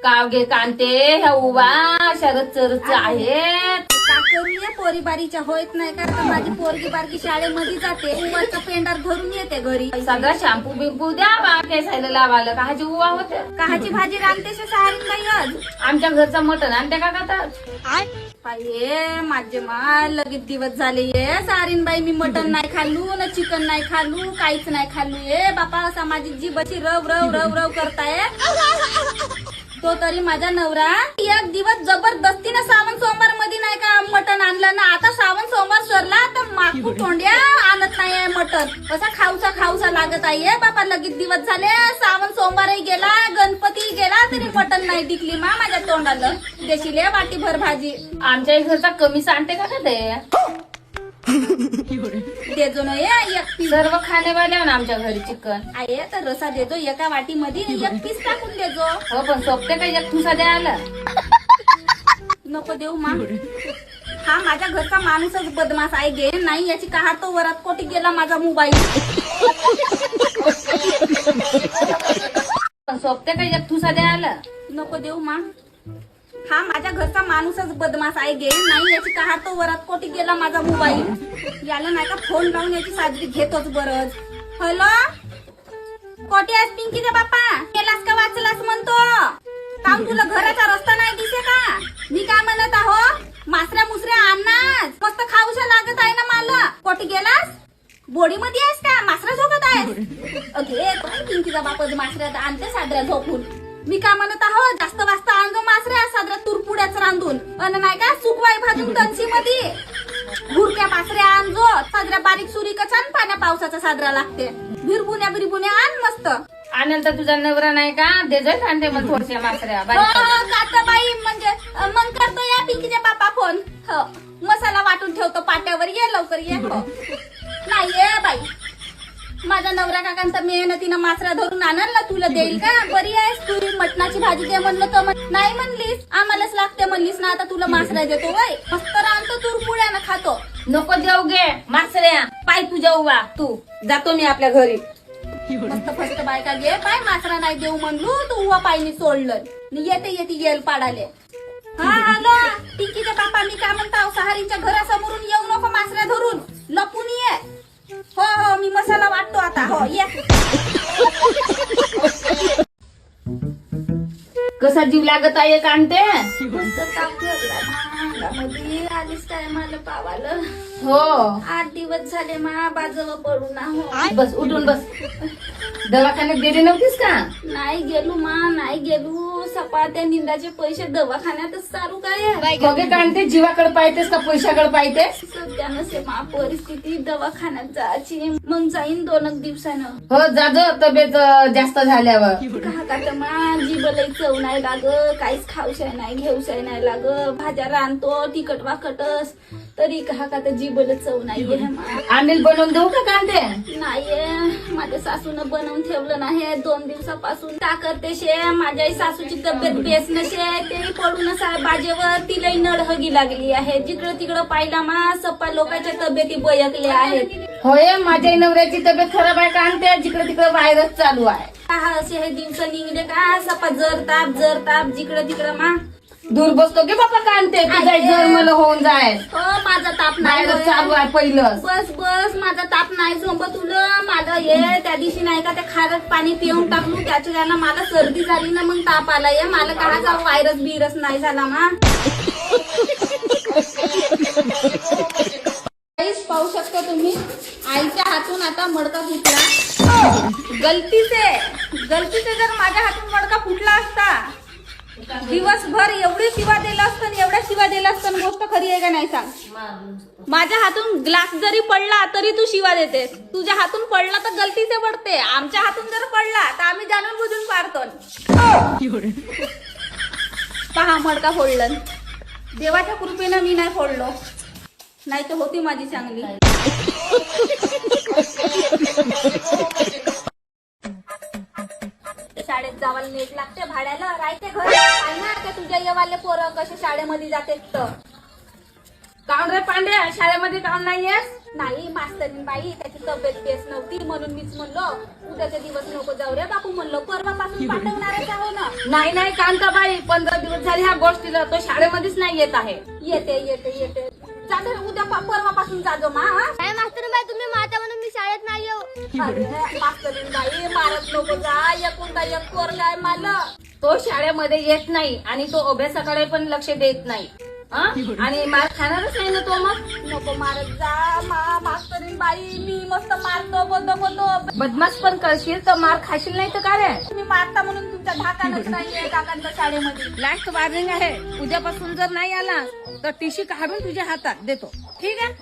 कावगे कांते ह्या उभा शरद चरच आहेत. का करूया पोरी बारीच्या होत नाही का तर माझी पोरगी बारकी शाळेमध्ये जाते उवाचा पेंडार भरून येते घरी. सगळा शॅम्पू बिंपू द्या बा केसायला लावायला. काहाची उवा होते काहाची भाजी रांधते सहारीन बाई आज. आमच्या घरचा मटण आणते का आता. ये माझे मा लगेच दिवस झाले ये सारीन बाई मी मटन नाही खाल्लू ना चिकन नाही खाल्लू काहीच नाही खाल्लू. ये बापा असा माझी जीभची रव रव रव रव करताय. तो तरी माझा नवरा एक दिवस जबरदस्तीने सावन सोमवार मध्ये नाही का मटण आणलं ना. आता सावन सोमवार सरला तर मागू तोंड्या आणत नाहीये मटण. असा खाऊसा लागत आहे बापा. लगेच दिवस झाले सावन सोमवारही गेला गणपती गेला तरी मटण नाही टिकली मा माझ्या तोंडाला. देशील वाटी भर भाजी. आमच्या घरचा कमी सांगते का ते देजो ना एक पीस. सर्व खाणेवाले ना आमच्या घरी चिकन आहे तर रसा देजो एका वाटीमध्ये एक पीस टाकून देजो. हो पण सोपते का एक ठुसा द्यायला. नको देऊ मा. हा माझ्या घरचा माणूसच बदमाश आहे गे. नाही याची कहा तो वरात कोटी गेला माझा मोबाईल. पण सोपते का एक ठुसा द्यायला. नको देऊ मा. हा माझ्या घरचा माणूसच बदमाश आहे गे. नाही याची कहा तो वरात कोटी गेला माझा मोबाईल. याला नाही का फोन लावून याची साजरी घेतोच बरच. हॅलो कोटी आहेस पिंकीचा बाप्पा. केलास का वाचलास म्हणतो. काम तुला घराचा रस्ता नाही दिसे का. मी काय म्हणत आहो मासऱ्या मुसऱ्या आणणार मस्त खाऊशा लागत आहे ना मला. कोटी गेलास बोडी मध्ये आहेस का मासऱ्या झोपत आहेस. अगे पिंकीचा बापा मासऱ्यात आणते साजऱ्या झोपून. मी काय म्हणत आहो जास्त वाजता आणजो मासऱ्या साजऱ्या तुरपुड्याच रांधून अन नाही का सुकवाई भाजून तनसी मध्ये. भुरक्या पासऱ्या आणजो साजऱ्या बारीक सुरी कचान पाण्या पावसाचा साजरा लागते. भिरबुन्या बिरबुन्या आण मस्त. आनंद तुझा नवरा नाही का देजोय आणते मग थोडशा मासऱ्या बाई म्हणजे मग करतो या पिंकीच्या बापा फोन. हो मसाला वाटून ठेवतो पाट्यावर ये लवकर ये. हो नाही ये बाई माझा नवरा काकांचा मेहनतीनं मासरा धरून आणल ना तुला देईल का. बरी आहेस तू मटणाची भाजी दे म्हणलं तर नाही म्हणलीस आम्हालाच लागते म्हणलीस ना. आता तुला मासरा देतो वय मस्त रांधतो तुरपुड्यानं खातो. नको जाऊ गे मासऱ्या पाय तुझ्या उभा तू जातो मी आपल्या घरी. मस्त फस्त बायका घे पाय मासरा नाही देऊ म्हणलू तू उवा पायनी सोडलं. येते येल पाडाले. हा हॅलो टिकीचे बापा मी काय म्हणता सहारीच्या घरासमोरून येऊ नको मासऱ्या धरून लपून ये. हो हो मी मसाला वाटतो आता. हो ये. कसा जीव लागत आहे कांते. मस्त ताप भरला मध्ये आलीस काय मला पावालं. हो 8 दिवस झाले मा बाजव पडून आहो. बस उठून बस. दवाखान्यात गेली नव्हतीस का. नाही गेलो मा नाही गेलो. सपा त्या निंदाचे पैसे दवाखान्यातच सारू काय. बघे कांते जीवाकडे पाहतेस का पैशाकडे पाहतेस. सध्या नसे मा परिस्थिती दवाखान्यात जायची मग जाईन 2 दिवसानं. हो जाजो तब्येत जास्त झाल्यावर. का मा जीभलई चव नाही लाग काहीच खाऊशाय नाही घेऊशाय नाही लाग. भाज्या रांधतो तिखट वाकटस तरी का तर जीभल चव नाहीये. आम्ही बनवून देऊ का कांते. नाहीये माझ्या सासून बनवून ठेवलं नाही 2 दिवसापासून. का करते शे माझ्या सासूची तब्येत बेस नशे तेही पडून बाजेवर तिलाही नडहगी लागली आहे. जिकडं तिकडं पाहिला मा सप्पा लोकांच्या तब्येती बयकल्या आहेत. होय माझ्या नवऱ्याची तब्येत खराब आहे कांते. जिकडे तिकडे व्हायरस चालू आहे. का असे हे दिवस निघले का सप्पा जर ताप जिकडं तिकडं मा दूर बसतो गे बापा कांते. तुझा जर मला होऊन जाय. हो माझा ताप नाही व्हायरस चालू आहे पहिलं. बस माझा ताप नाही झोंब तुला. माझा हे त्या दिवशी नाही का ते खारट पाणी पिऊन टाकलू त्याच्या मला सर्दी झाली ना मग ताप आला. ये मला काहाचा व्हायरस बिरस नाही झाला मा. पाहू शकता तुम्ही आईच्या हातून आता मडका फुटला. गलतीचे जर माझ्या हातून मडका फुटला असता दिवसभर एवढी शिवा दिला असतं एवढ्या शिवा दिला असतं. गोष्ट खरी आहे का नाही सांग. माझ्या हातून ग्लास जरी पडला तरी तू शिवा देतेस. तुझ्या हातून पडला तर गलतीचे पडते. आमच्या हातून जर पडला तर आम्ही जाणून बुजून पाडतो. पहा मडका फोडलं. देवाच्या कृपेनं मी नाही फोडलो नाही तर होती माझी चांगली. शाळेत जावायला लेट लागते भाड्याला राहते घर ना का तुझ्या येवाले पोरं कसे शाळेमध्ये जाते तर. काऊन रे पांडे शाळेमध्ये काऊन नाहीयेस? नाही मास्तरीन बाई त्याची तब्येत बेस नव्हती म्हणून मीच म्हणलो उद्याचे दिवस नको जाऊ रे बापू म्हणलो परवापासून पाठवणारच आहो ना. नाही नाही कांताबाई 15 दिवस झाले ह्या गोष्टीला तो शाळेमध्येच नाही येत आहे. येते जाते उद्या परवापासून जाजो मा हा? काय मास्तर बाई तुम्ही माता म्हणून मी शाळेत नाही येऊ. अरे मास्तरीन बाई मारत नको जा एकुलता एक पोरगा आहे मला. तो शाळेमध्ये येत नाही आणि तो अभ्यासाकडे पण लक्ष देत नाही. आणि मार खाणारच नाही ना तो. मग नको मारत जा मास्तरीन बाई मी मस्त मारतो बोलतो बदमाश पण करशील तर मार खाशील नाही तर काय रे. तुम्ही मारता म्हणून तुमच्या धाकानच नाहीये काकांच्या शाळेमध्ये. लास्ट वॉर्निंग आहे, उद्यापासून जर नाही आला तर टीशी काढून तुझ्या हातात देतो. ठीक आहे?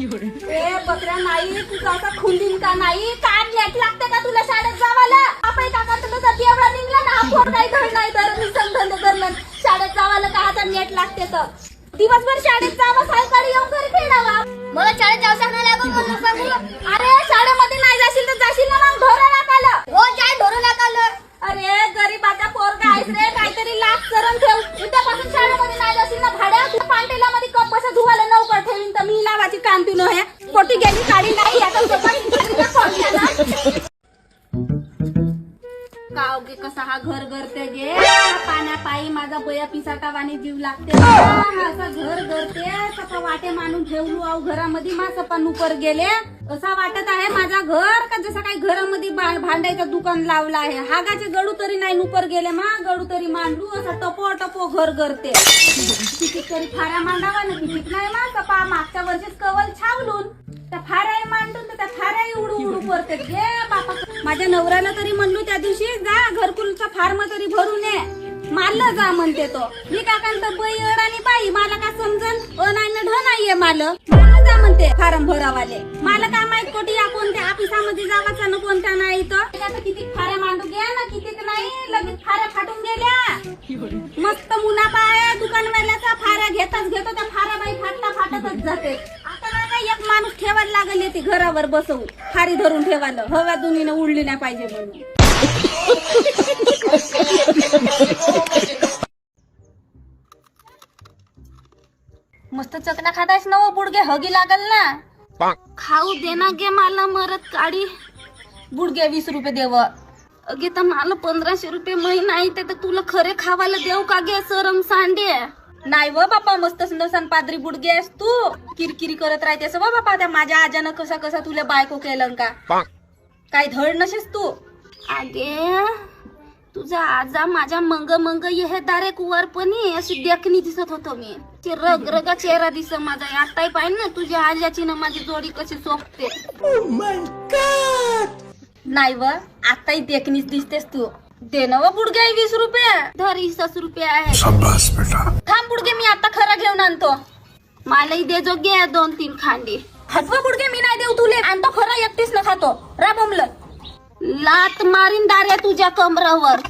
ए बकऱ्या नाही तुझा असा खुंदीन का नाही काय नेट लागते का तुला शाळेत जावाला. आपण काका तुला एवढा निघला ना फोन नाही धड नाही तर मी संबंध धरलं शाळेत जावाला का आता नेट लागते तर दिवसभर शाळेत जावं सायकाळी येऊन घरी खेळावा. मला शाळेत जाऊ सांगणार लागून मला सांगू. अरे शाळेमध्ये नाही जाशील तर जाशील ना मग ढोरं राखायला. रोज जाय धरून टाकालं. अरे गरीबाचा पोरगा आहेस रे काहीतरी लाख करून ठेव. उद्यापासून शाळेमध्ये नाही जाशील ना भाड्या तू पांटेला मध्ये कपसा धुवायला नवकर ठेवीन तर मी लावाची काम पिनो हे कोटी गेली काढी नाही आता गावगे कसा हा घर करते गे पाण्यापायी माझा बया पिसाटावाने जीव लागते. असा घर करते सपा वाटे मानून ठेवलो आव घरामध्ये मा सपा नुकर गेले. असा वाटत आहे माझा घर का जसं काही घरामध्ये भांड्याचं दुकान लावलं आहे. हागाचे गडू तरी नाही नुकर गेले मा गडू तरी मांडलू असा टपो घर करते. किती तरी फाऱ्या मांडावा ना किती नाही मा सपा मागच्या वर्षीच कवल छावलून त्या फाऱ्या मांडून तर त्या फाऱ्या उडू करते गे बापा. माझ्या नवऱ्याला तरी म्हणलो त्या दिवशी जा घरकुलचा फार्म तरी भरून ये मारलं जा म्हणते तो. मी काकांत बाई आणि बाई मला काय समजन नाही ढ नाहीये मारलं जा म्हणते फार्म भरावाले. मला काय माहित कोटी या कोणत्या ऑफिसामध्ये जावाचा ना कोणत्या नाही तर किती फाऱ्या मांडू घ्या ना किती नाही लगेच फाऱ्या फाटून गेल्या. मस्त मुनाफा आहे दुकानवाल्याचा फाऱ्या घेतो त्या फाऱ्या बाई फाटतच जाते. आता काय एक माणूस ठेवायला लागल येते घरावर बसवून फारी धरून ठेवायला हवा दुनीनं उडली नाही पाहिजे म्हणून. मस्त चकना खातायस ना वो बुडगे हगी लागल ना. खाऊ दे ना गे मला मरत काढी. बुडगे 20 रुपये देव. अगे तर मला 1500 रुपये महिना आहे तर तुला खरे खावायला देऊ का गे सरम सांडे. नाही व बापा मस्त सुंदर पादरी बुडगे आहेस तू. किरकिरी करत राहतेस व बापा त्या माझ्या आजानं कसा तुला बायको केलं का. काही धड नसेस तू. अगे तुझा आजा माझ्या मंग ये दारे कुवारपणी अशी देखणी दिसत होतो मी. रगा चेहरा दिसत माझा आताही पाहिजे ना तुझ्या आजाची ना माझी जोडी कशी सोपते. नाही व आताही देखणीच दिसतेस तू. दे ना व बुडगे 20 रुपये. धर 20 रुपये आहे. थांब बुडगे मी आता खरा घेऊन आणतो. मलाही दे जो घे 2-3 खांडी. हटवा बुडगे मी नाही देऊ तुले. आणतो खरा एकटीच न खातो रा बोंबलं. लात मारीन दाऱ्या तुझ्या कमरावर.